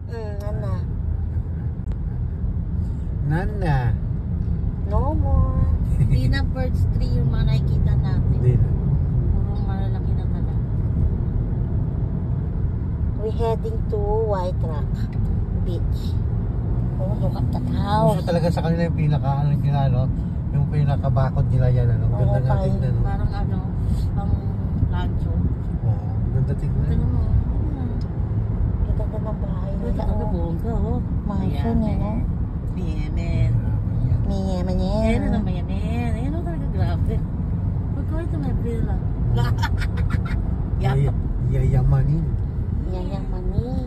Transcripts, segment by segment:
Nana. Nana. No more. Hindi na birds tree yung mga nakikita natin. Hindi na. Puro malalaki na talaga. We heading to White Rock Beach. Oh, look at that Gusto house. talaga sa kanila yung pinaka ano nila, no? Yung pinaka-bakod nila yan, ano? Ganda nga fine. tingnan, no? Parang ano, pang rancho. Oo, ganda tingnan. Tignan mo. Ang ganda ng bahay Ito nila. ano, bongga, oh. Mansion, eh, no? Mayaman. Mayaman Ayan yan. na mayaman. Ayan na talaga, grabe. Pagkawin ito may villa. Yap. Yayamanin. Yayaman eh.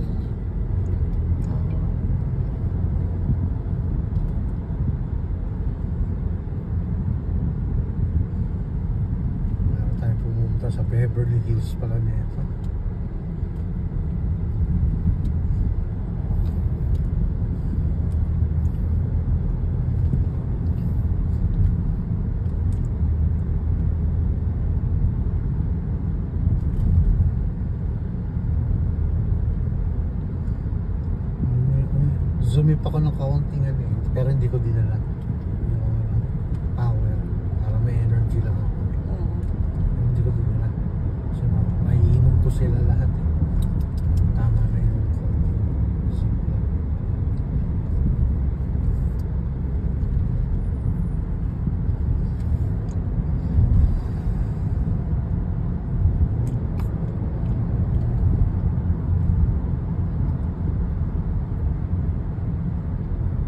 Meron tayo pumunta sa Beverly Hills pala nito. Zoomip ako ng kaunting ano eh, pero hindi ko dinala yung power para may energy lang ako. Hindi ko dinala. So maiinom ko sila lahat eh. Tama na yung konting simple.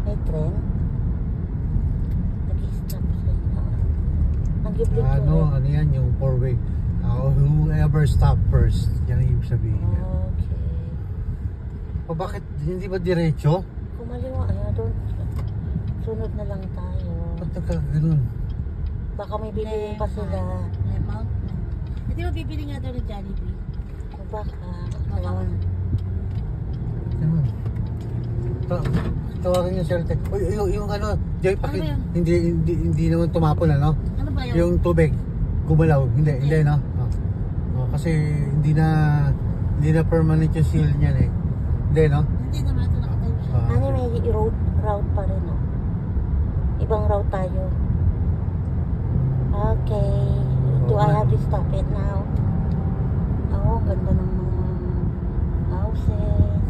May tren. Nag-stop sila. Nag-blink Ano yan yung four-way. Whoever stop first. Yan ang ibig sabihin niya. Okay. O bakit hindi ba diretso? Kumaliwa. Doon. Sunod na lang tayo. Ba't nagkaganon? Baka may bibiliin pa sila. May mountain. Hindi mo bibili nga daw ng Jollibee. O baka. Baka. Ganun. Tawagan yung Celtic. Uy, yung ano, Joy, Ano ba yun? hindi naman tumapon ano? Ano ba yun? Yung tubig gumalaw, hindi no. Kasi hindi na permanent yung seal niyan eh. Hindi no. Hindi naman ito nakatayo siya. Ano may route pa rin, no? Ibang route tayo. Okay. Do I have to stop it now? Oh, ganda ng mga houses.